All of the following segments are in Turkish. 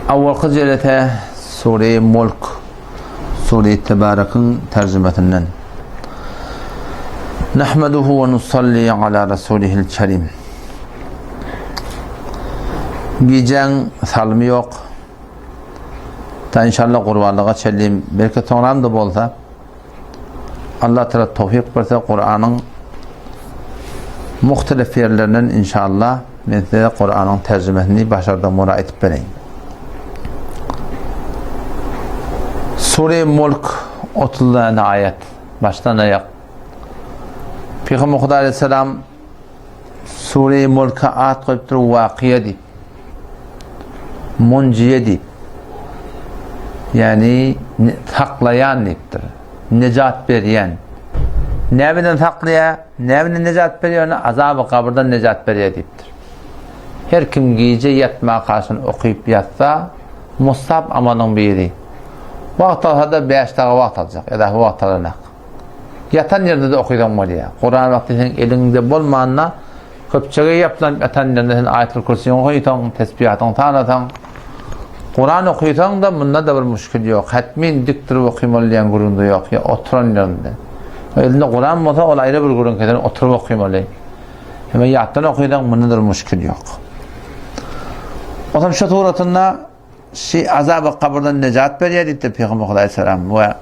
Awvalki jelsede sure Mulk, sure Tebarek'in tercümesinden. Nahmeduhu ve nusalli ala rasulihil kerim. Giyeceğin salmı yok. Ta inşallah kurbanlığa çeliyim. Belki sonram da bolsa. Allah Teala tevfik verse Kur'an'ın muhtelif yerlerinden inşallah ben size Kur'an'ın tercümesini başarıda mura etip vereyim. Sure Mulk 30 tane ayet. Baştan ayak. Peygamber Aleyhisselam Sure Mulk'a at koyuptur vakiye deyip. Munciye deyip. Yani saklayan deyiptir. Necat beriyen. Nebinden saklaya, nebinden necat beriyen, azab-ı kabirden necat beriyen deyiptir. Her kim giyece yatma karşını okuyup yatsa, musab amanın biri. Vaqt alsa da 5 daqiqa vaqt alacak, ya da vaqt alanak. Yatan yerde de okuydan var ya. Kur'an vakti senin elinde bolmanına köpçege yapılan yatan yerde sen ayet-ül kürsüyü okuytan, tesbihatın tanıtan. Kur'an okuytan da bunda da bir müşkül yok. Hatmin diktir okuymalıyan gurunda yok. Ya oturan yerinde. Elinde Kur'an olsa o ayrı bir gurun kesen oturup okuymalı. Hemen yattan okuytan bunda da bir müşkül yok. O zaman şu tuğratında azab-ı kabirden necat veriyor deyip de Peygamber Aleyhisselam ve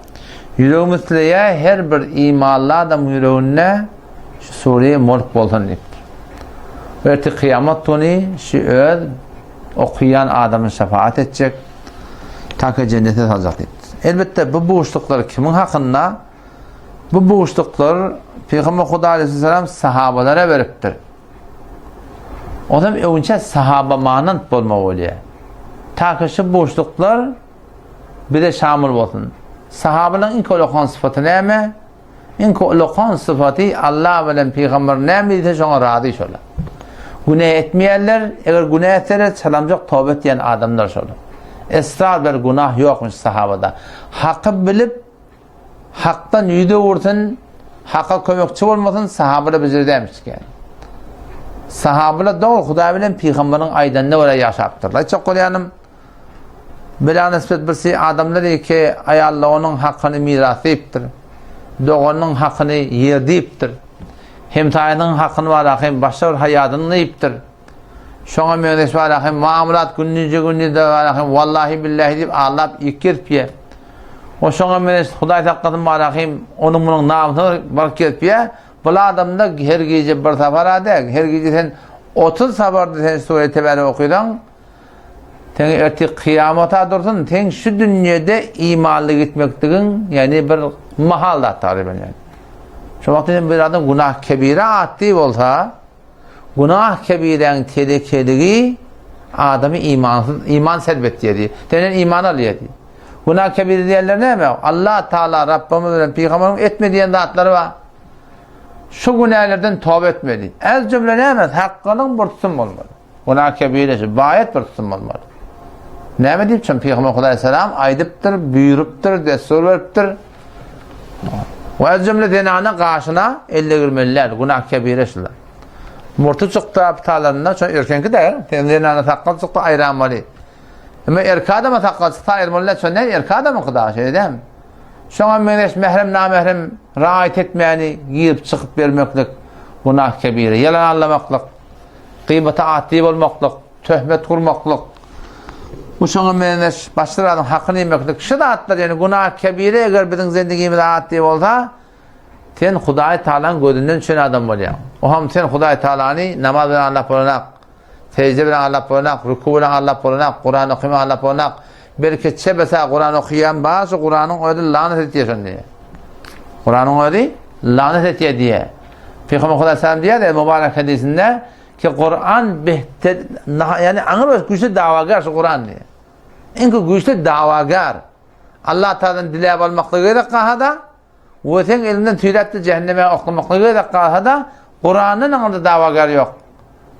yüreğimizleye her bir imanlı adam yüreğine şu Sure-i Mulk bolsun deyiptir. Ve kıyamet günü şu öz okuyan adamın şefaat edecek, ta ki cennete alacak deyiptir. Elbette bu boşluklar kimin hakkında? Bu boşluklar Peygamber Aleyhisselam sahabalara veriptir. O zaman önce sahaba manant bolma oluyor. Ta ki şu boşluklar bir de şamil olsun. Sahabenin ilk ulukan sıfatı ne mi? İlk ulukan sıfatı Allah ve Peygamber ne mi de şuna razı şöyle. Günah etmeyenler, eğer günah etseler çalamcak tövbe etmeyen adamlar şöyle. Esrar bir günah yokmuş sahabada. Hakkı bilip haktan yüzde vursun, hakka kömekçi olmasın sahabada bize demiş yani. Sahabada doğru Huda bilen Peygamberin aydanında öyle yaşaptırlar. Çok koruyanım. Bila nispet birisi adamları ki ayalla onun hakkını miras deyiptir. Doğanın hakkını yer deyiptir. Hem tayının hakkını var, hem başlar hayatını deyiptir. Şuna mühendis var, hem muamelat günlüce de var, hem vallahi billahi deyip Allah yıkırpiye. O şuna mühendis Huday takkatın var, hem onun bunun namını var kirpiye. Bu adamda her gece bir sefer adı, her gece sen 30 sefer sen Sure Teberi okuydan. Sen erti kıyamata dursun, sen şu dünyada imanlı gitmektiğin yani bir mahalda tariben yani. Şu vakti bir adam günah kebire attı olsa, günah kebiren tehlikeliği adamı iman selbettiği diye. Denen iman alıyor diye. Günah kebiri diyenler ne mi? Allah Teala Rabbimiz ve Peygamberimiz etmediğin zatları var. Şu günahlardan tövbe etmedi. Ez cümle ne mi? Hakkının bir tutum olmalı. Günah kebiresi, bayet bir tutum olmalı. Ne mi deyip? Çünkü Peygamber Aleyhisselam aydıptır, buyuruptır, destur veriptir. Ve cümle denana karşına elle girmeliler, günah kebiresiler. Murtu çıktı aptallarından, çünkü erkenki değil, denana takkal çıktı ayranmalı. Ama erka adama takkal çıktı ayranmalılar, çünkü ne erka adama kadar şey değil mi? Şu an mehrem namehrem rahat etmeyeni giyip çıkıp vermeklik, günah kebiri, yalan anlamaklık, gıybete ati olmaklık, töhmet kurmaklık. Bu şuna menes başlarının hakkını yemeklik. Şu da atlar yani günah kebiri eğer bizim zindagimiz ati olsa sen Huday Teala'nın gözünden çön adam oluyor. O ham sen Huday Teala'nı namaz bilen Allah bulanak, secde bilen Allah bulanak, ruku bilen Allah bulanak, Kur'an okuyma Allah bulanak. Belki çebese Kur'an okuyan bazı Kur'an'ın öyle lanet ediyorsun diye. Kur'an'ın öyle lanet ediyor diye. Peygamber Aleyhisselam diye de mübarek hadisinde ki Kur'an yani anır güçlü davagar şu Kur'an diye. En güçlü davagar. Allah Teala'dan dileyip almakla gerek kahada ve sen elinden tüyletti cehenneme okumakla gerek kahada Kur'an'ın anında davagar yok.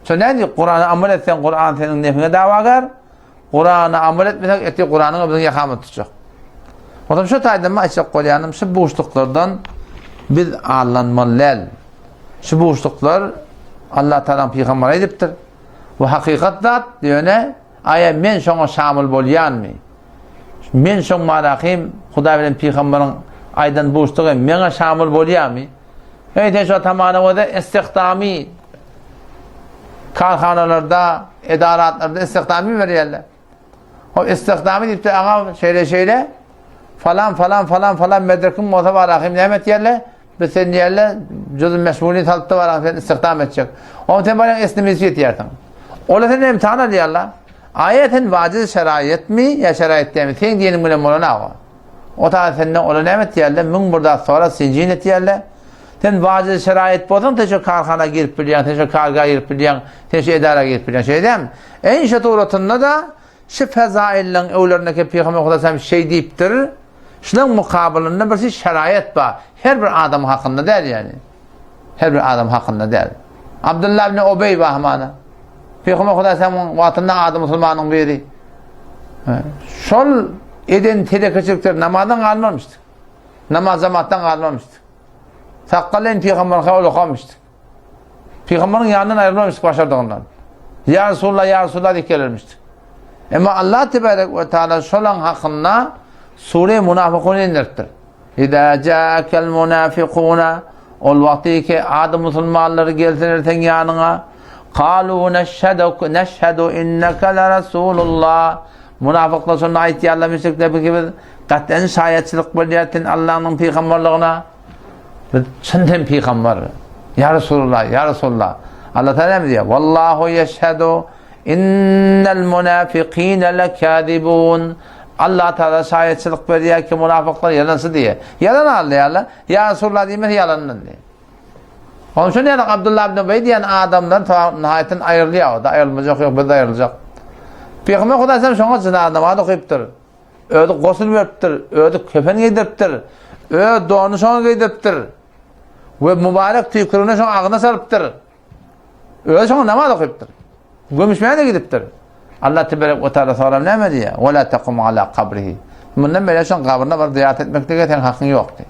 Çünkü ne diyor? Kur'an'ı amel etsen Kur'an senin nefine davagar. Kur'an'ı amel etmesek eti Kur'an'ın bizim yakamı tutacak. O zaman şu taydımı açık koyanım, şu boşluklardan biz ağlanmalılar. Şu boşluklar Allah Teala'nın Peygamber'e ediptir. Bu hakikat zat diyor ne? aya men şoňa şamil bolýanmy? Men şoň marahim Huda bilen peýgamberin aydan boşdygy meňe şamil bolýanmy? Eýde şu tamana da istihdami karhanalarda, edaratlarda istihdami berýärler. O istihdami diýip ağa şeýle falan medrekim bolsa barahim nämet ýerler? Biz sen ýerler jüzün meşguliyet haltda barahim istihdam etjek. O sen barahim esnemiziyet ýerdiň. Ola sen imtihan edýärler. Ayetin vaciz şerayet mi ya şerayet değil mi? Sen diyelim bilen molana o. O da senden ola nämet ýerler? Min burada sonra sincin etýärler. Sen vaciz şerayet bolsaň teşe karhana girip bilýän, teşe karga girip bilýän, teşe edara girip bilýän şeydem. En şaturatynda da şu fezaillen öwlerine ke Peygamber Hudaýym şey diýipdir. Şunun mukabilinde bir şerayet bar. Her bir adam hakkında däl yani. Her bir adam hakkında däl. Abdullah ibn Ubey bahmana. Peygamber Hudaýym wagtynda adam musulmanyň biri. Şol eden telekeçilikler namazdan almamıştı. Namaz zamandan almamıştı. Saqqalen Peygamber hawla qalmıştı. Peygamberin yanından ayrılmamıştı başardığından. Ya Resulullah ya Resulullah dikelmişti. Ama Allah tebarek ve teala şolan hakkında sure münafıkun indirttir. İza ca'akel munafiquna ol vakti ki adam musulmanları gelsinlerden yanına qalu neşhedü inneke la Resulullah. Münafıklar sonra ayet yerlemiştik de gibi katten şayetçilik belirtin Allah'ın peygamberliğine. Senden peygamber. Ya Resulullah, ya Resulullah. Allah Teala mi diyor? Vallahu yeşhedü innel munafiqine lekâzibûn. Allah Teala şayetçilik veriyor ki münafıklar yalansı diye. Yalan ağırlayarlar. Ya Resulullah diyemez yalanın diye. Onun için yani Abdullah ibn Ubey diyen adamlar nihayetin ayrılıyor. O da ayrılmayacak yok, bir de ayrılacak. Peygamber Hudaýym şoňa jynada namaz okypdyr. Öýde gosul beripdir, öýde kefen giydiripdir. Öýde donu şoňa giydiripdir. We mübarek tüýkürüne şoňa agyna salypdyr. Öýde şoňa namaz okypdyr. Gömüşmäne de gidipdir. Allah tebarek we taala soram näme diýär? Wa la taqum ala qabrihi. Mundan bele şoň gabrına bar ziyaret etmekde sen hakyň ýokdy.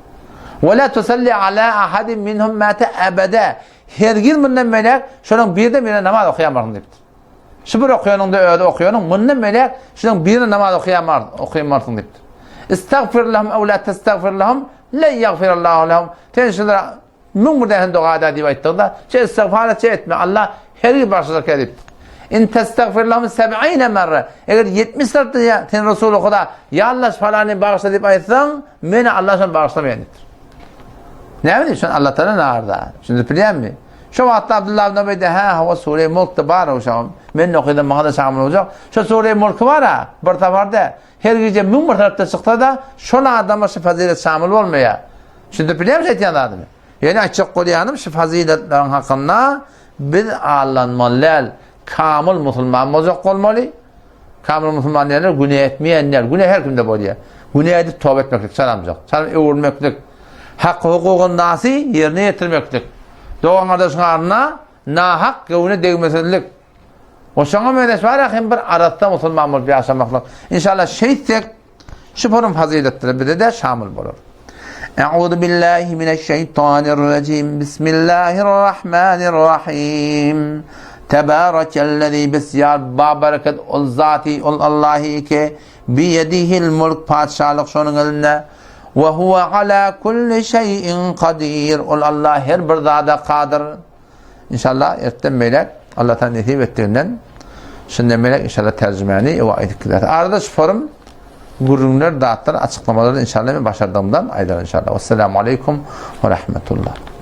Wa la tusalli ala ahadin minhum mata abada. Her gün mundan melek şoň birde bir namaz okuyamar diýipdir. Şubur okuyanında öyle okuyanın, bundan melek şunun birine namaz okuyamarsın deyiptir. İstagfir lahum ev la testagfir lahum la yaghfirallahu lahum. Tenşidra min burada dua da diye ayttıqda, istiğfar etme. Allah her bir başlık ediptir. İn testagfir lahum 70 merre. Eğer 70 sırtı ya ten Resulü Huda ya Allah falanı bağışla deyip aytsan, meni Allah şunu bağışlamayanıdır. Ne bileyim şun Allah Teala nerede? Şimdi biliyor musun? Şu vaxtda Abdullah ibn Ubey de hava Sure-i Mulk'ta bar uşağım. Men okuydan bana da şamil olacak. Şu Sure-i Mulk var ha, bir tafarda. Her gece min bir tarafta çıktı da şola adama şu fazilet şamil olmaya. Şimdi biliyor musun etken adamı? Yani açık koruyanım şu faziletlerin hakkında biz ağlanmalılar. Kamil musulman olacak olmalı. Kamil musulman yerler günah etmeyenler. Günah her kimde boluyor. Günah edip tövbe etmeklik, salamcak. Salam övülmeklik. Hak hukukun nasi yerine getirmeklik. Doğan kardeşin arına nahak gövüne değmesilik. O şuna medes var ya hem bir aratta musulman olup yaşamakla. İnşallah şeysek şu forun faziletleri bir de şamil olur. Euzu billahi mineşşeytanirracim. Bismillahirrahmanirrahim. Tebârekellezî besyar babereket ol zati ol Allahi ki biyedihil mulk padişahlık şunun elinde. Ve huve ala kulli şeyin kadir. Ol Allah her bir zada kadir. İnşallah erten melek Allah'tan nesip ettiğinden şimdi melek inşallah tercümeni ve ayetlikler. Arada şu forum gururlar, dağıtlar, açıklamaları inşallah başardığımdan aydın inşallah. Vesselamu aleyküm ve rahmetullah.